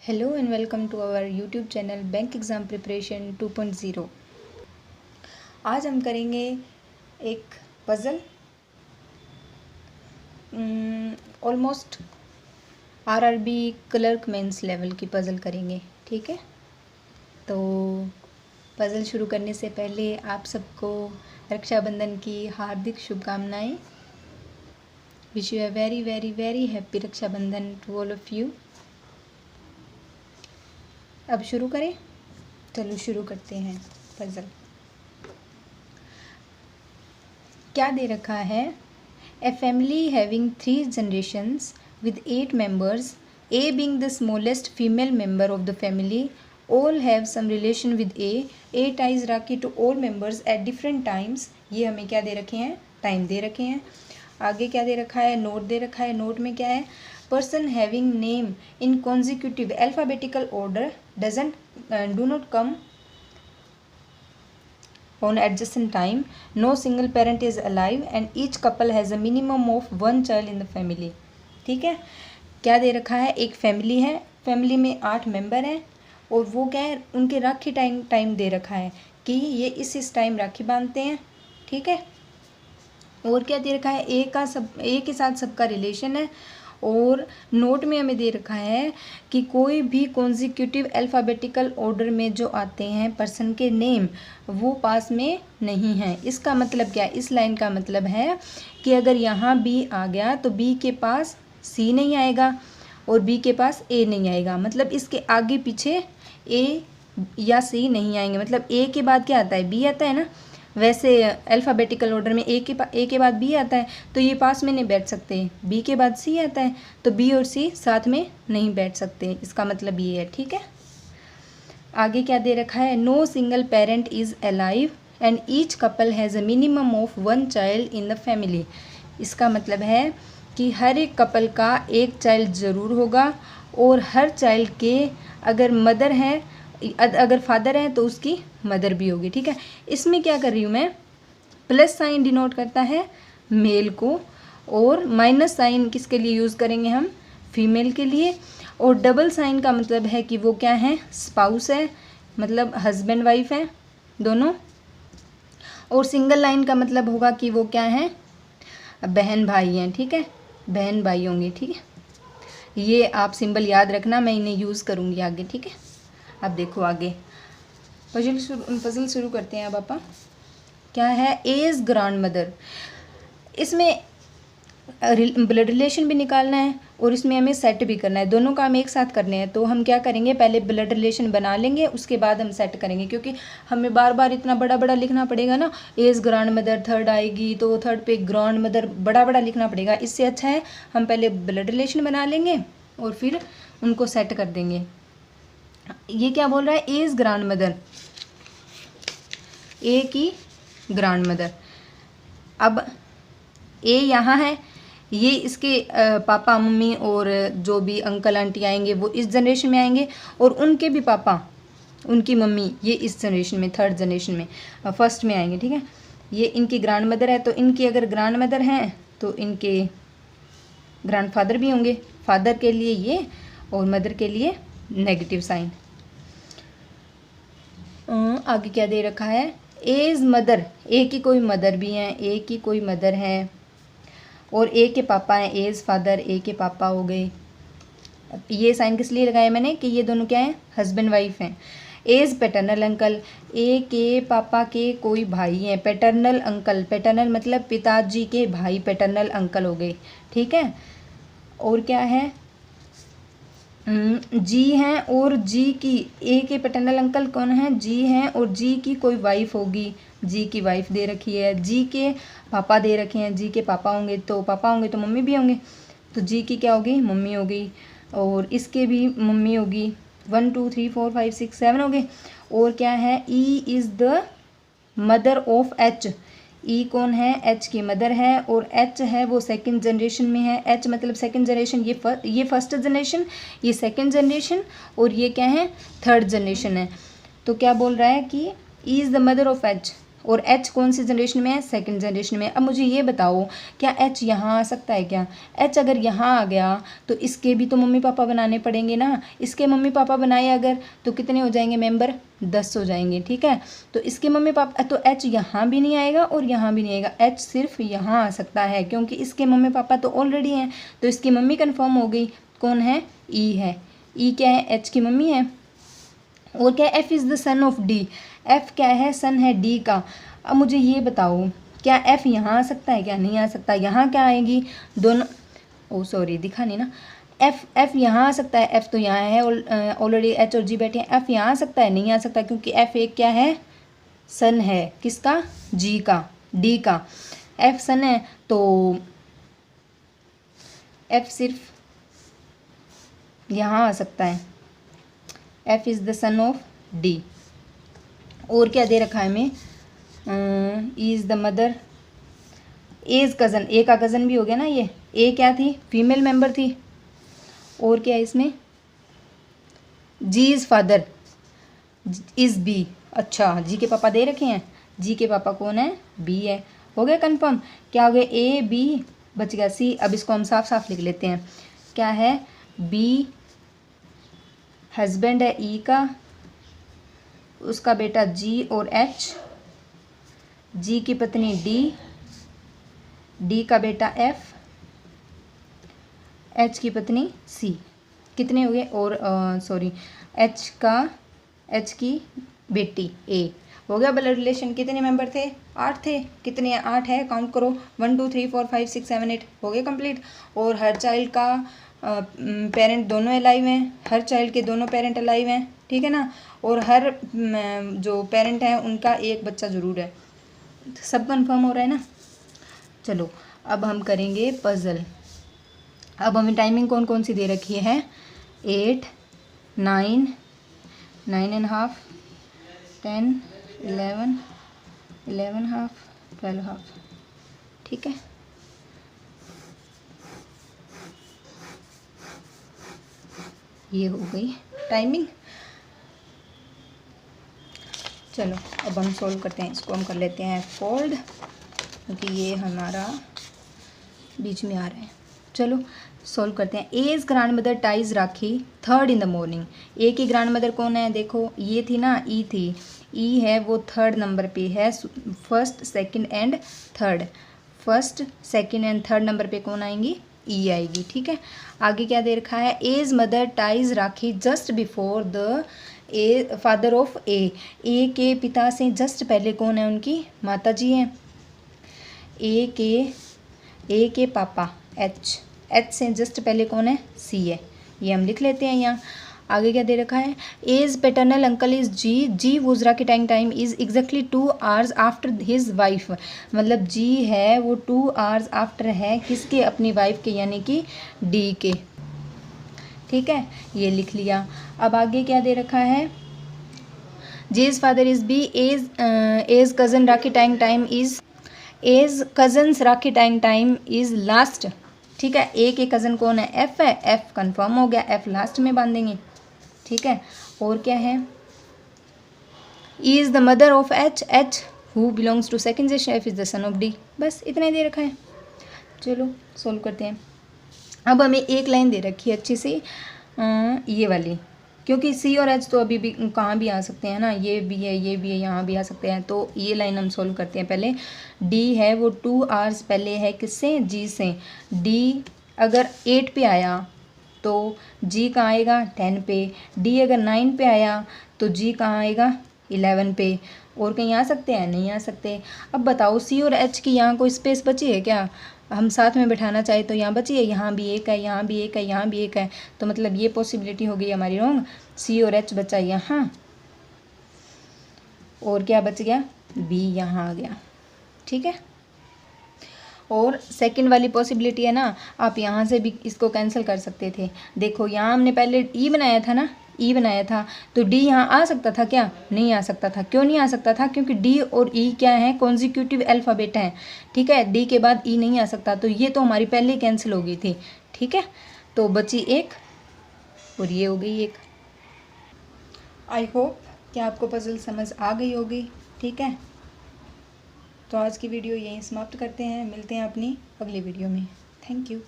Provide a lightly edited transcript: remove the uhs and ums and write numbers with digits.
Hello and welcome to our YouTube channel bank exam preparation 2.0। आज हम करेंगे एक puzzle almost RRB clerk mains level की puzzle करेंगे। ठीक है, तो पज़ल शुरू करने से पहले आप सबको रक्षाबंधन की हार्दिक शुभकामनाएं। Wish you a very very very happy Raksha Bandhan to all of you. अब शुरू करें, चलो शुरू करते हैं पज़ल। क्या दे रखा है? A family having 3 generations with 8 members, A being the smallest female member of the family, all have some relation with A. A ties Rakhi to all members at different times. ये हमें क्या दे रखे हैं? Time दे रखे हैं। आगे क्या दे रखा है? नोट दे रखा है। नोट में क्या है? Person having name in consecutive alphabetical order do not come on adjacent time. No single parent is alive and each couple has a minimum of 1 child in the family. ठीक है, क्या दे रखा है? एक फैमिली है, फैमिली में 8 member हैं और वो क्या है, उनके राखी टाइम दे रखा है कि ये इस टाइम राखी बांधते हैं। ठीक है, और क्या दे रखा है? एक के साथ सबका रिलेशन है। और नोट में हमें दे रखा है कि कोई भी कॉन्जिक्यूटिव अल्फ़ाबेटिकल ऑर्डर में जो आते हैं पर्सन के नेम वो पास में नहीं है। इसका मतलब क्या है? इस लाइन का मतलब है कि अगर यहाँ बी आ गया तो बी के पास सी नहीं आएगा और बी के पास ए नहीं आएगा। मतलब इसके आगे पीछे ए या सी नहीं आएंगे। मतलब ए के बाद क्या आता है? बी आता है ना। वैसे अल्फ़ाबेटिकल ऑर्डर में ए के बाद बी आता है तो ये पास में नहीं बैठ सकते। बी के बाद सी आता है तो बी और सी साथ में नहीं बैठ सकते। इसका मतलब ये है। ठीक है, आगे क्या दे रखा है? No single parent is alive and each couple has a minimum of 1 child in the family. इसका मतलब है कि हर एक कपल का एक चाइल्ड ज़रूर होगा और हर चाइल्ड के अगर फादर है तो उसकी मदर भी होगी। ठीक है, इसमें क्या कर रही हूँ मैं? प्लस साइन डिनोट करता है मेल को और माइनस साइन किसके लिए यूज़ करेंगे हम? फीमेल के लिए। और डबल साइन का मतलब है कि वो क्या है? स्पाउस है, मतलब हस्बैंड वाइफ है दोनों। और सिंगल लाइन का मतलब होगा कि वो क्या है? बहन भाई हैं। ठीक है, बहन भाई होंगे। ठीक है, ये आप सिंबल याद रखना, मैं इन्हें यूज़ करूँगी आगे। ठीक है, अब देखो आगे पजल शुरू करते हैं। अब आपा क्या है? As grand mother. इसमें ब्लड रिलेशन भी निकालना है और इसमें हमें सेट भी करना है। दोनों काम एक साथ करने हैं। तो हम क्या करेंगे? पहले ब्लड रिलेशन बना लेंगे, उसके बाद हम सेट करेंगे, क्योंकि हमें बार बार इतना बड़ा बड़ा लिखना पड़ेगा ना। एज ग्रैंड मदर थर्ड आएगी तो थर्ड पे ग्रैंड मदर बड़ा बड़ा लिखना पड़ेगा। इससे अच्छा है हम पहले ब्लड रिलेशन बना लेंगे और फिर उनको सेट कर देंगे। ये क्या बोल रहा है? एज ग्रैंड मदर, ए की ग्रैंड मदर। अब ए यहाँ है, ये इसके पापा मम्मी और जो भी अंकल आंटी आएंगे वो इस जनरेशन में आएंगे और उनके भी पापा उनकी मम्मी ये इस जनरेशन में, थर्ड जनरेशन में, फर्स्ट में आएंगे। ठीक है, ये इनकी ग्रैंड मदर है तो इनकी अगर ग्रैंड मदर हैं तो इनके ग्रैंड फादर भी होंगे। फादर के लिए ये और मदर के लिए नेगेटिव साइन। आगे क्या दे रखा है? एज मदर, ए की कोई मदर भी हैं, ए की कोई मदर है और ए के पापा हैं। एज फादर, ए के पापा हो गए। ये साइन किस लिए लगाया मैंने कि ये दोनों क्या हैं? हस्बैंड वाइफ हैं। एज पैटर्नल अंकल, ए के पापा के कोई भाई हैं। पैटर्नल अंकल, पैटर्नल मतलब पिताजी के भाई, पैटर्नल अंकल हो गए। ठीक है, और क्या है? जी हैं और जी की, ए के पैटर्नल अंकल कौन है? जी हैं और जी की कोई वाइफ होगी, जी की वाइफ दे रखी है। जी के पापा दे रखे हैं, जी के पापा होंगे तो मम्मी भी होंगे, तो जी की क्या होगी? मम्मी होगी और इसके भी मम्मी होगी। 1 2 3 4 5 6 7 हो गए। और क्या है? E is the mother of H. E कौन है? एच की मदर है और एच है वो सेकंड जनरेशन में है। एच मतलब सेकंड जनरेशन, ये फर्स्ट जनरेशन, ये सेकंड जनरेशन और ये क्या है? थर्ड जनरेशन है। तो क्या बोल रहा है कि E is the mother of H और एच कौन सी जनरेशन में है, सेकंड जनरेशन में। अब मुझे ये बताओ क्या एच यहाँ आ सकता है क्या? एच अगर यहाँ आ गया तो इसके भी तो मम्मी पापा बनाने पड़ेंगे ना। इसके मम्मी पापा बनाए अगर तो कितने हो जाएंगे मेंबर, 10 हो जाएंगे। ठीक है, तो इसके मम्मी पापा, तो एच यहाँ भी नहीं आएगा और यहाँ भी नहीं आएगा, एच सिर्फ यहाँ आ सकता है क्योंकि इसके मम्मी पापा तो ऑलरेडी हैं। तो इसकी मम्मी कन्फर्म हो गई, कौन है, ई है। ई क्या है, एच की मम्मी है। और क्या, F is the son of D, F क्या है, सन है डी का। अब मुझे ये बताओ क्या एफ यहाँ आ सकता है क्या? नहीं आ सकता। यहाँ क्या आएगी, दोनों, ओ सॉरी दिखा नहीं ना, एफ यहाँ आ सकता है, एफ तो यहाँ है ऑलरेडी, एच और जी बैठे हैं। एफ यहाँ आ सकता है, नहीं आ सकता क्योंकि एफ एक क्या है, सन है, किसका, जी का, डी का। एफ सन है तो एफ सिर्फ यहाँ आ सकता है, F is the son of D. और क्या दे रखा है हमें, E is the mother, H's cousin, A का कज़न भी हो गया ना ये। ए क्या थी, फीमेल मेंबर थी। और क्या है इसमें, जी इज़ फादर, इज़ बी। अच्छा, जी के पापा दे रखे हैं, जी के पापा कौन है, बी है। हो गया कंफर्म, क्या हो गया, ए बी बच गया सी। अब इसको हम साफ साफ लिख लेते हैं, क्या है, बी हस्बैंड है ई का, उसका बेटा जी और एच, जी की पत्नी डी, डी का बेटा एफ, एच की पत्नी सी। कितने हो गए, और सॉरी एच की बेटी ए। हो गया ब्लड रिलेशन। कितने मेंबर थे, 8 थे। कितने, 8 है, काउंट करो, 1 2 3 4 5 6 7 8, हो गए कंप्लीट। और हर चाइल्ड का पेरेंट दोनों अलाइव हैं, हर चाइल्ड के दोनों पेरेंट अलाइव हैं, ठीक है ना। और हर जो पेरेंट हैं उनका एक बच्चा ज़रूर है। सब कंफर्म हो रहा है ना। चलो अब हम करेंगे पज़ल। अब हमें टाइमिंग कौन कौन सी दे रखी है, 8 9 9.5 10 11 11.5 12.5, ठीक है। ये हो गई टाइमिंग। चलो अब हम सॉल्व करते हैं, इसको हम कर लेते हैं फोल्ड क्योंकि ये हमारा बीच में आ रहा है। चलो सॉल्व करते हैं। A is grandmother ties Rakhi 3rd in the morning. A की ग्रैंड मदर कौन है, देखो ये थी ना, ई थी, ई है वो 3rd नंबर पे है, 1st 2nd and 3rd, 1st 2nd and 3rd number पे कौन आएंगी, ई आएगी, ठीक है। आगे क्या दे रखा है, H's mother ties Rakhi just before the A father of A के पिता से जस्ट पहले कौन है, उनकी माता जी हैं। ए के पापा एच से जस्ट पहले कौन है, सी है, ये हम लिख लेते हैं यहाँ। आगे क्या दे रखा है, एज पेटर्नल अंकल इज़ जी वुजरा के time is exactly 2 hours after his wife, मतलब जी है वो 2 hours आफ्टर है किसके, अपनी वाइफ के, यानी कि डी के, ठीक है, ये लिख लिया। अब आगे क्या दे रखा है, J's father is B, H's cousin Rakhi time is, H's cousins Rakhi time is last, ठीक है। ए के कज़न कौन है, एफ है, एफ कंफर्म हो गया, एफ लास्ट में बांधेंगे, ठीक है। और क्या है, E is the mother of H who belongs to second generation, F is the son of D, बस इतना ही दे रखा है। चलो सोल्व करते हैं। अब हमें एक लाइन दे रखी है अच्छी सी, ये वाली, क्योंकि सी और एच तो अभी भी कहाँ भी आ सकते हैं ना, ये भी है, ये भी है, यहाँ भी आ सकते हैं, तो ये लाइन हम सोल्व करते हैं। पहले डी है वो 2 hours पहले है किससे, जी से। डी अगर 8 पे आया तो जी कहाँ आएगा, 10 पे। डी अगर 9 पे आया तो जी कहाँ आएगा, 11 पे। और कहीं आ सकते हैं, नहीं आ सकते। अब बताओ सी और एच की यहाँ कोई स्पेस बची है क्या, हम साथ में बैठाना चाहे तो यहाँ बची है, यहाँ भी एक है, यहाँ भी एक है, यहाँ भी एक है, तो मतलब ये पॉसिबिलिटी हो गई हमारी रॉन्ग। सी और एच बचा यहाँ, और क्या बच गया, बी यहाँ आ गया, ठीक है। और सेकंड वाली पॉसिबिलिटी है ना, आप यहाँ से भी इसको कैंसिल कर सकते थे। देखो यहाँ हमने पहले ई बनाया था ना, ई बनाया था, तो डी यहाँ आ सकता था क्या, नहीं आ सकता था। क्यों नहीं आ सकता था, क्योंकि डी और ई क्या है, कॉन्जिक्यूटिव अल्फ़ाबेट हैं, ठीक है। डी के बाद ई नहीं आ सकता, तो ये तो हमारी पहले ही कैंसिल हो गई थी, ठीक है। तो बची एक और ये हो गई एक। आई होप कि आपको पजल समझ आ गई होगी, ठीक है। तो आज की वीडियो यहीं समाप्त करते हैं, मिलते हैं अपनी अगली वीडियो में। Thank you.